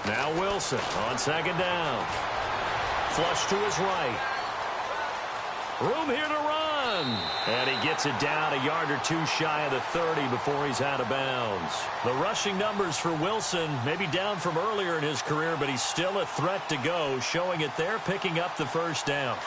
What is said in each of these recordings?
Now Wilson on second down. Flush to his right. Room here to run. And he gets it down a yard or two shy of the 30 before he's out of bounds. The rushing numbers for Wilson maybe down from earlier in his career, but he's still a threat to go, showing it there, picking up the first down.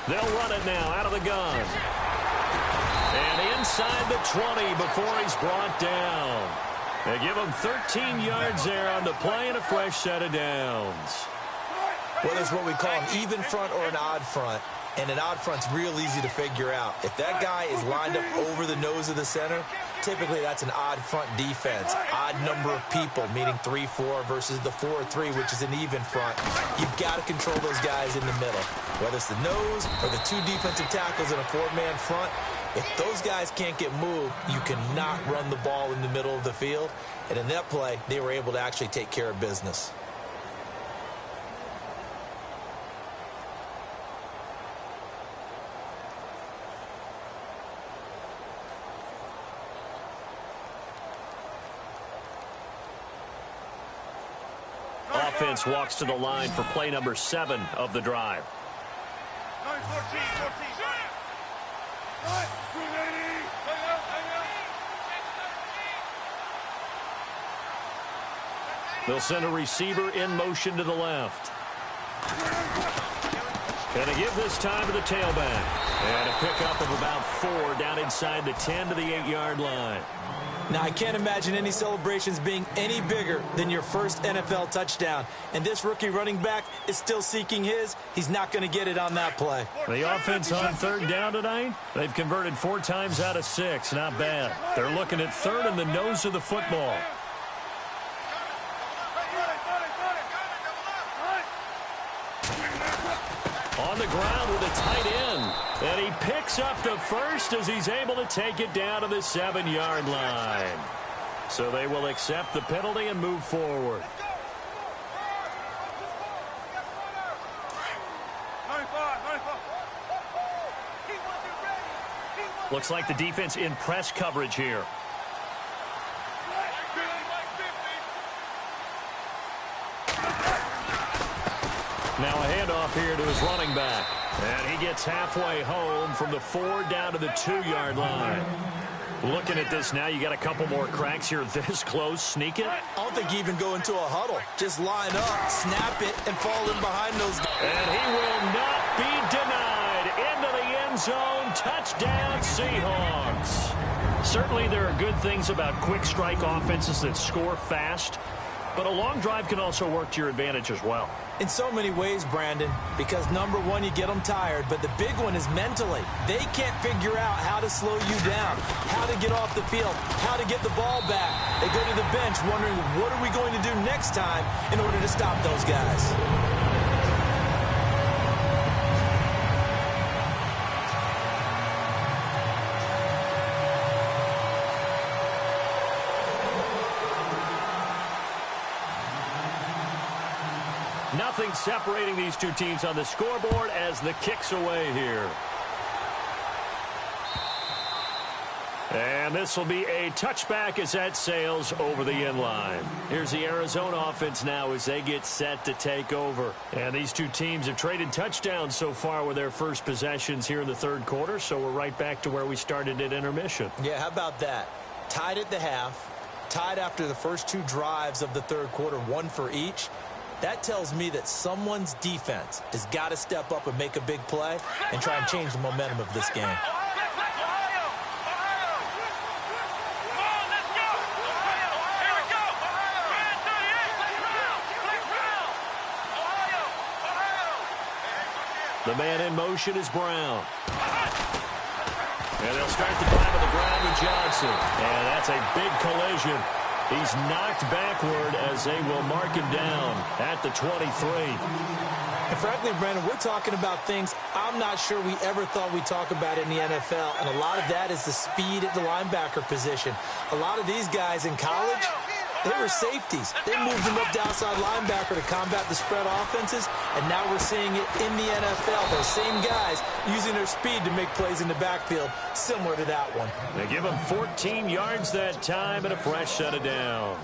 They'll run it now out of the gun. And inside the 20 before he's brought down. They give him 13 yards there on the play and a fresh set of downs. Well, that's what we call an even front or an odd front. And an odd front's real easy to figure out. If that guy is lined up over the nose of the center, typically that's an odd front defense. Odd number of people, meaning 3-4 versus the 4-3, which is an even front. You've got to control those guys in the middle. Whether it's the nose or the two defensive tackles in a four-man front, if those guys can't get moved, you cannot run the ball in the middle of the field. And in that play, they were able to actually take care of business. Offense walks to the line for play number 7 of the drive. They'll send a receiver in motion to the left. Gonna give this time to the tailback. And a pickup of about 4 down inside the 10 to the 8-yard line. Now, I can't imagine any celebrations being any bigger than your first NFL touchdown. And this rookie running back is still seeking his. He's not going to get it on that play. The offense on third down tonight, they've converted 4 times out of 6. Not bad. They're looking at third in the nose of the football. On the ground with a tight end. And he picks up the first as he's able to take it down to the 7-yard line. So they will accept the penalty and move forward. Looks like the defense in press coverage here. Now a handoff here to his running back. And he gets halfway home from the 4 down to the 2-yard line. Looking at this now, you got a couple more cracks here this close. Sneak it. I don't think you even go into a huddle. Just line up, snap it, and fall in behind those guys. And he will not be denied. Into the end zone. Touchdown, Seahawks. Certainly there are good things about quick strike offenses that score fast. But a long drive can also work to your advantage as well. In so many ways, Brandon, because number one, you get them tired, but the big one is mentally. They can't figure out how to slow you down, how to get off the field, how to get the ball back. They go to the bench wondering, what are we going to do next time in order to stop those guys? Nothing separating these two teams on the scoreboard as the kick's away here. And this will be a touchback as that sails over the end line. Here's the Arizona offense now as they get set to take over. And these two teams have traded touchdowns so far with their first possessions here in the third quarter, so we're right back to where we started at intermission. Yeah, how about that? Tied at the half, tied after the first 2 drives of the third quarter, 1 for each. That tells me that someone's defense has got to step up and make a big play and try and change the momentum of this game. The man in motion is Brown. And they'll start the drive on the ground with Johnson. And that's a big collision. He's knocked backward as they will mark him down at the 23. And frankly, Brandon, we're talking about things I'm not sure we ever thought we'd talk about in the NFL, and a lot of that is the speed at the linebacker position. A lot of these guys in college, they were safeties. They moved them up to outside linebacker to combat the spread offenses, and now we're seeing it in the NFL. Those same guys using their speed to make plays in the backfield, similar to that one. They give him 14 yards that time and a fresh set of downs.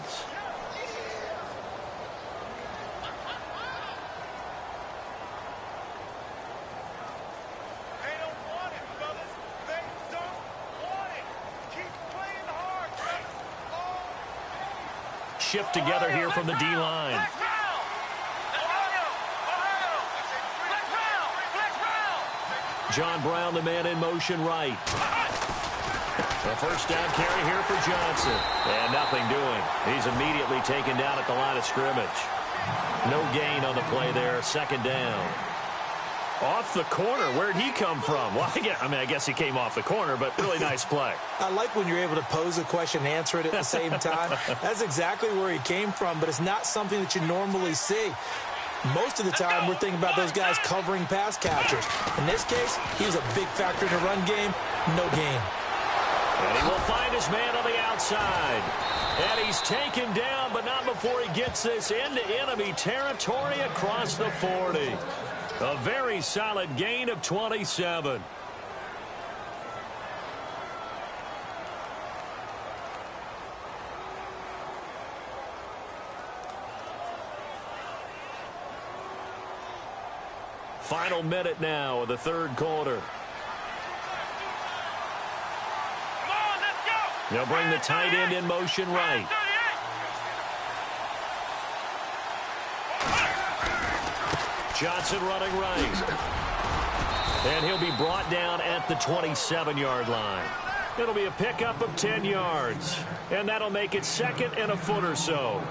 Shift together here from the D-line. John Brown, the man in motion right. The first down carry here for Johnson. And nothing doing. He's immediately taken down at the line of scrimmage. No gain on the play there. Second down. Off the corner. Where'd he come from? Well, I guess he came off the corner, but really nice play. I like when you're able to pose a question and answer it at the same time. That's exactly where he came from, but it's not something that you normally see. Most of the time, we're thinking about those guys covering pass catchers. In this case, he was a big factor in the run game. No gain. And he will find his man on the outside. And he's taken down, but not before he gets this into enemy territory across the 40. A very solid gain of 27. Final minute now of the third quarter. Come on, let's go. They'll bring the tight end in motion right. Johnson running right. And he'll be brought down at the 27-yard line. It'll be a pickup of 10 yards. And that'll make it second and a foot or so.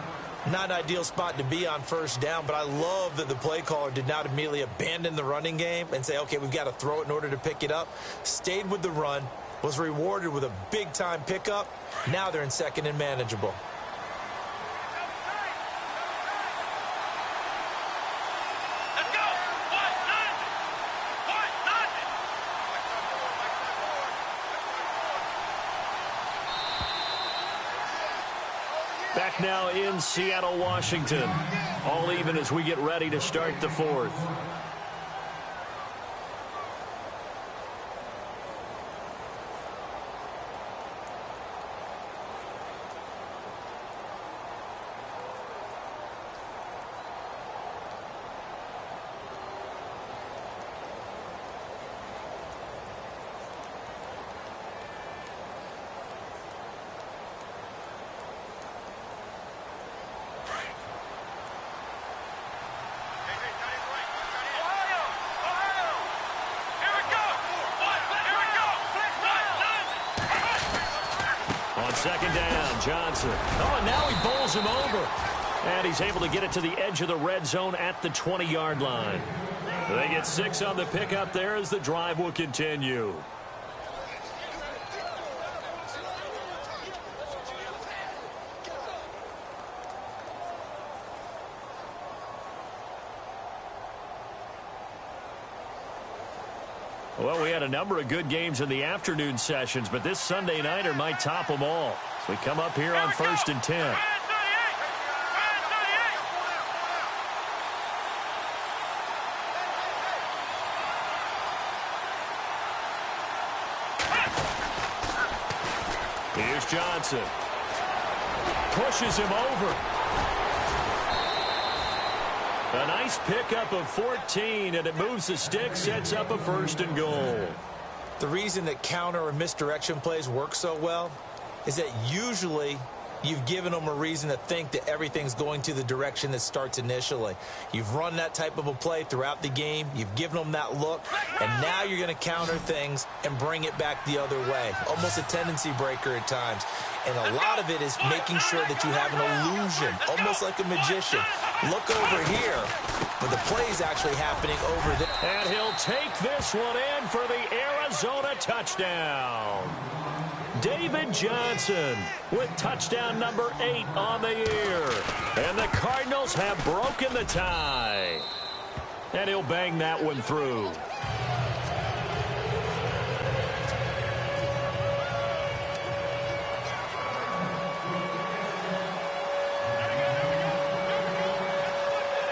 Not an ideal spot to be on first down, but I love that the play caller did not immediately abandon the running game and say, okay, we've got to throw it in order to pick it up. Stayed with the run, was rewarded with a big-time pickup. Now they're in second and manageable. Back now in Seattle, Washington. All even as we get ready to start the fourth. Second down, Johnson. Oh, and now he bowls him over. And he's able to get it to the edge of the red zone at the 20-yard line. They get 6 on the pickup there as the drive will continue. Well, we had a number of good games in the afternoon sessions, but this Sunday nighter might top them all. So we come up here on 1st and 10. Here's Johnson. Pushes him over. A nice pickup of 14, and it moves the stick, sets up a 1st and goal. The reason that counter or misdirection plays work so well is that usually you've given them a reason to think that everything's going to the direction that starts initially. You've run that type of a play throughout the game. You've given them that look, and now you're going to counter things and bring it back the other way. Almost a tendency breaker at times. And a lot of it is making sure that you have an illusion, almost like a magician. Look over here, but the play is actually happening over there. And he'll take this one in for the Arizona touchdown. David Johnson with touchdown number 8 on the year. And the Cardinals have broken the tie. And he'll bang that one through.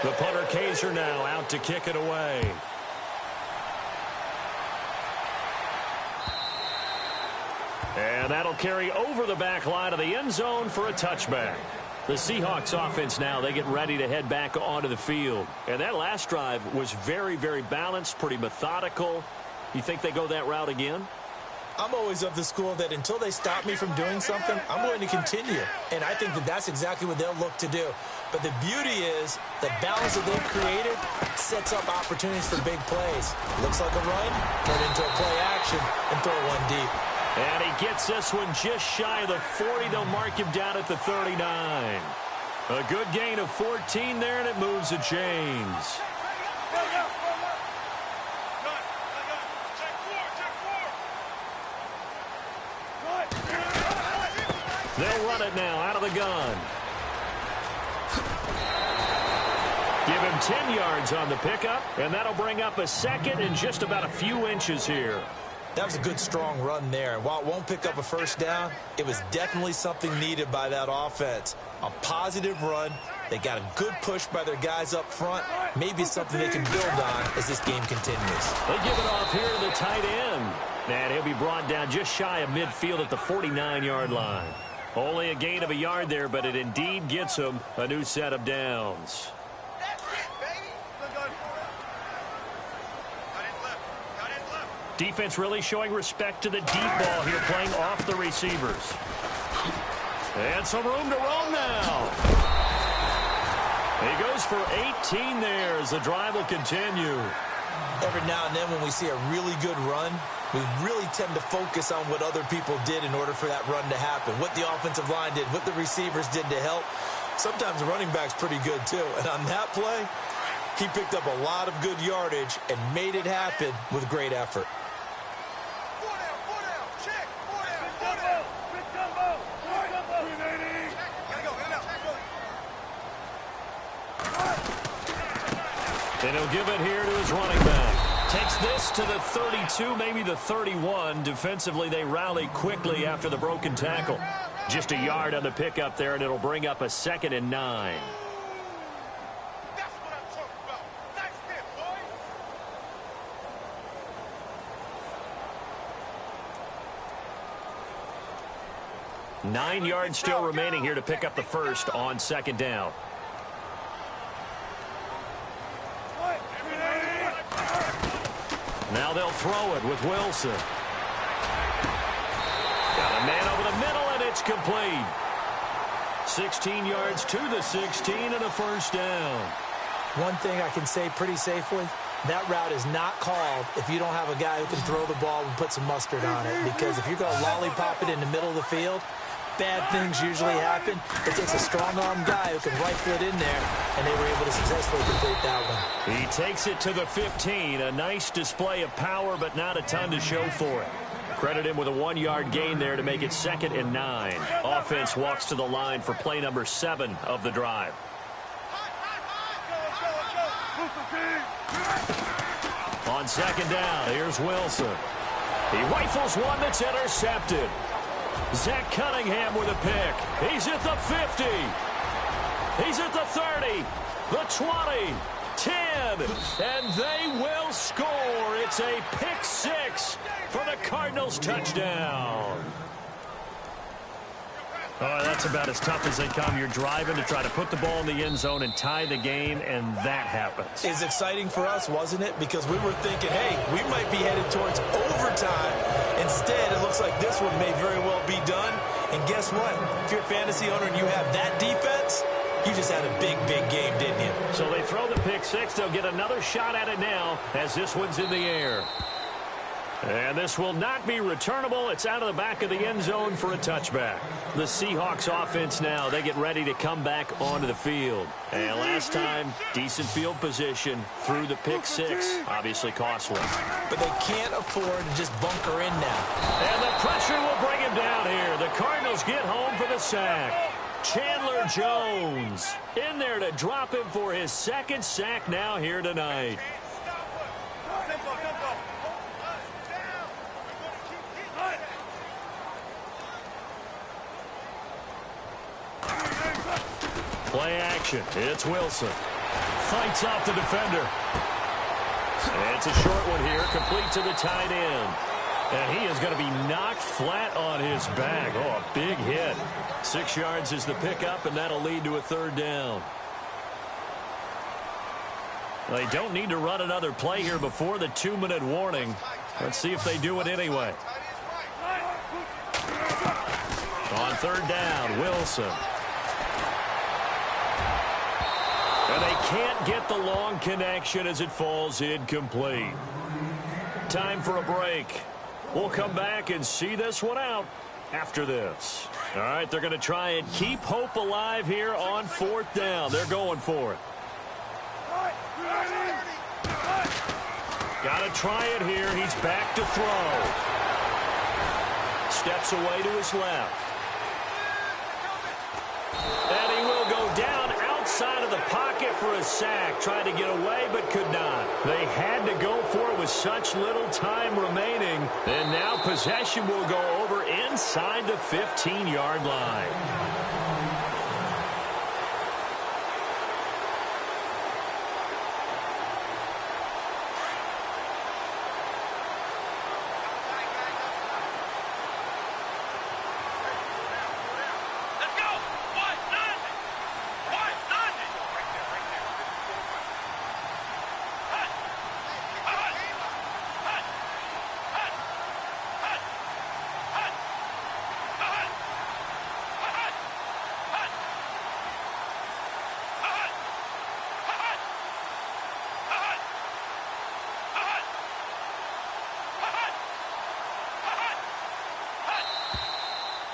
The punter Kaiser now out to kick it away. And that'll carry over the back line of the end zone for a touchback. The Seahawks offense now, they get ready to head back onto the field. And that last drive was very, very balanced, pretty methodical. You think they go that route again? I'm always of the school that until they stop me from doing something, I'm going to continue. And I think that that's exactly what they'll look to do. But the beauty is the balance that they've created sets up opportunities for big plays. Looks like a run, turn into a play action, and throw one deep. And he gets this one just shy of the 40. They'll mark him down at the 39. A good gain of 14 there, and it moves the chains. They'll run it now out of the gun. Give him 10 yards on the pickup, and that'll bring up a second and just about a few inches here. That was a good, strong run there. And while it won't pick up a first down, it was definitely something needed by that offense. A positive run. They got a good push by their guys up front. Maybe something they can build on as this game continues. They give it off here to the tight end. And he'll be brought down just shy of midfield at the 49-yard line. Only a gain of a yard there, but it indeed gets him a new set of downs. Defense really showing respect to the deep ball here, playing off the receivers. And some room to roam now. He goes for 18 there as the drive will continue. Every now and then when we see a really good run, we really tend to focus on what other people did in order for that run to happen. What the offensive line did, what the receivers did to help. Sometimes the running back's pretty good too. And on that play, he picked up a lot of good yardage and made it happen with great effort. And he'll give it here to his running back. Takes this to the 32, maybe the 31. Defensively, they rally quickly after the broken tackle. Just a yard on the pickup there, and it'll bring up a 2nd and 9. That's what I'm talking about. Nice hit, boy. 9 yards still remaining here to pick up the first on 2nd down. Now they'll throw it with Wilson. Got a man over the middle, and it's complete. 16 yards to the 16 and a first down. One thing I can say pretty safely, that route is not called if you don't have a guy who can throw the ball and put some mustard on it. Because if you're going to lollipop it in the middle of the field, bad things usually happen. It takes a strong-arm guy who can rifle it in there, and they were able to successfully complete that one. He takes it to the 15. A nice display of power, but not a ton to show for it. Credit him with a 1-yard gain there to make it 2nd and 9. Offense walks to the line for play number 7 of the drive. On 2nd down, here's Wilson. He rifles one that's intercepted. Zach Cunningham with a pick. He's at the 50. He's at the 30, the 20, 10, and they will score. It's a pick 6 for the Cardinals touchdown. Oh, that's about as tough as they come. You're driving to try to put the ball in the end zone and tie the game, and that happens. It's exciting for us, wasn't it? Because we were thinking, hey, we might be headed towards overtime. Instead, it looks like this one may very well be done. And guess what? If you're a fantasy owner and you have that defense, you just had a big, big game, didn't you? So they throw the pick 6. They'll get another shot at it now as this one's in the air. And this will not be returnable. It's out of the back of the end zone for a touchback. The Seahawks offense now, they get ready to come back onto the field. And last time, decent field position through the pick 6. Obviously costly. But they can't afford to just bunker in now. And the pressure will bring him down here. The Cardinals get home for the sack. Chandler Jones in there to drop him for his second sack now here tonight. Play action. It's Wilson. Fights off the defender. It's a short one here, complete to the tight end. And he is going to be knocked flat on his back. Oh, a big hit. 6 yards is the pickup, and that'll lead to a third down. They don't need to run another play here before the 2-minute warning. Let's see if they do it anyway. On third down, Wilson. And they can't get the long connection as it falls incomplete. Time for a break. We'll come back and see this one out after this. All right, they're going to try and keep hope alive here on fourth down. They're going for it. Got to try it here. He's back to throw. Steps away to his left. And he will go down outside of the pocket for a sack. Tried to get away but could not. They had to go for it with such little time remaining. And now possession will go over inside the 15-yard line.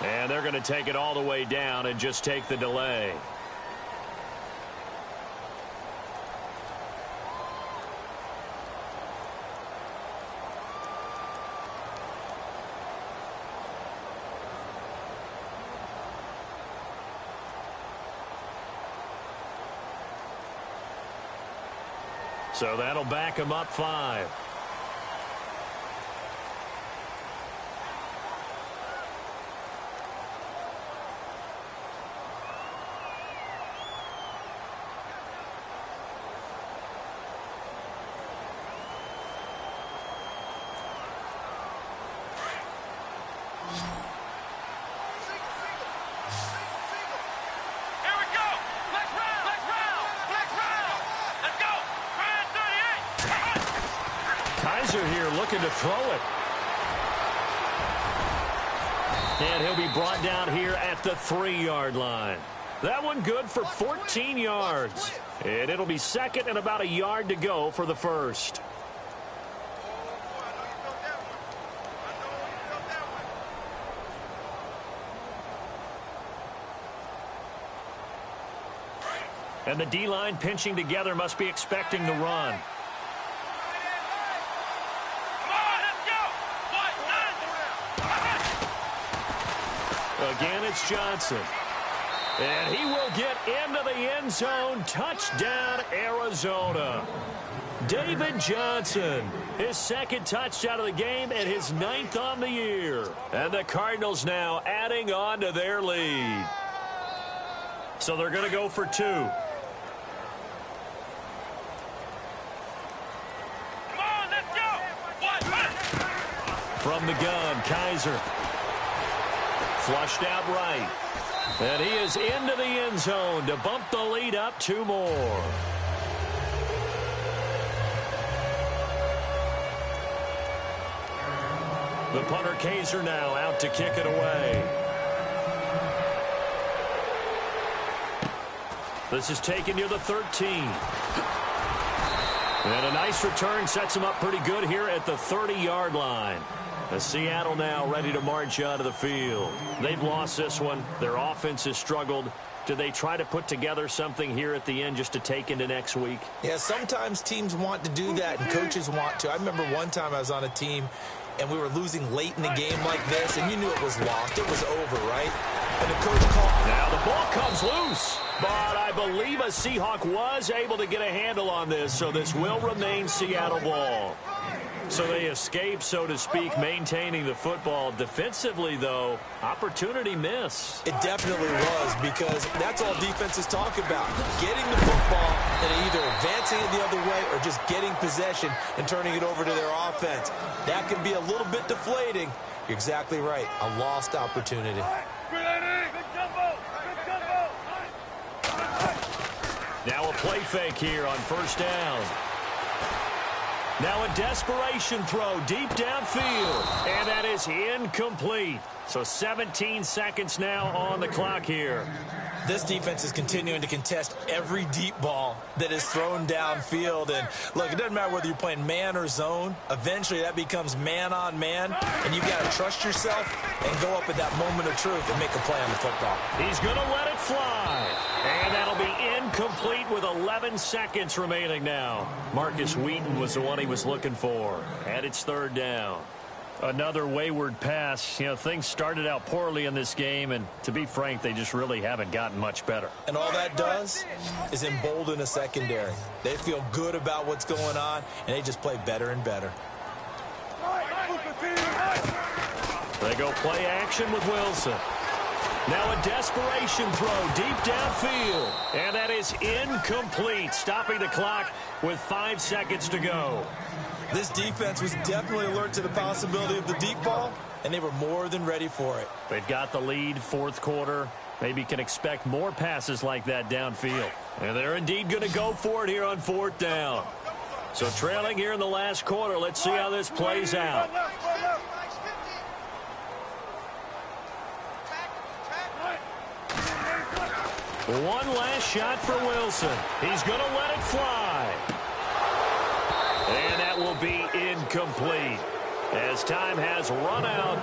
And they're going to take it all the way down and just take the delay. So that'll back them up 5. Here looking to throw it. And he'll be brought down here at the 3-yard line. That one good for 14 yards. And it'll be second and about a yard to go for the first. And the D-line pinching together must be expecting the run. Again, it's Johnson. And he will get into the end zone. Touchdown, Arizona. David Johnson, his second touchdown of the game and his 9th on the year. And the Cardinals now adding on to their lead. So they're going to go for 2. Come on, let's go. From the gun, Kaiser. Flushed out right. And he is into the end zone to bump the lead up 2 more. The punter Kaiser now out to kick it away. This is taken near the 13. And a nice return sets him up pretty good here at the 30-yard line. Seattle now ready to march onto the field. They've lost this one. Their offense has struggled. Do they try to put together something here at the end just to take into next week? Yeah, sometimes teams want to do that and coaches want to. I remember one time I was on a team and we were losing late in the game like this, and you knew it was lost. It was over, right? and the coach called. Now the ball comes loose, but I believe a Seahawk was able to get a handle on this, so this will remain Seattle ball. So they escape, so to speak, maintaining the football. Defensively, though, opportunity miss. It definitely was, because that's all defenses talk about. Getting the football and either advancing it the other way or just getting possession and turning it over to their offense. That can be a little bit deflating. You're exactly right. A lost opportunity. Now a play fake here on first down. Now a desperation throw deep downfield, and that is incomplete. So 17 seconds now on the clock here. This defense is continuing to contest every deep ball that is thrown downfield. And look, it doesn't matter whether you're playing man or zone. Eventually that becomes man on man, and you've got to trust yourself and go up at that moment of truth and make a play on the football. He's going to let it fly. And that'll be incomplete with 11 seconds remaining now. Marcus Wheaton was the one he was looking for. And it's third down. Another wayward pass. You know, things started out poorly in this game, and to be frank, they just really haven't gotten much better. And all that does is embolden a secondary. They feel good about what's going on, and they just play better and better. They go play action with Wilson. Now a desperation throw deep downfield. And that is incomplete, stopping the clock with 5 seconds to go. This defense was definitely alert to the possibility of the deep ball, and they were more than ready for it. They've got the lead, fourth quarter. Maybe can expect more passes like that downfield. And they're indeed going to go for it here on fourth down. So trailing here in the last quarter, let's see how this plays out. One last shot for Wilson. He's going to let it fly. And that will be incomplete as time has run out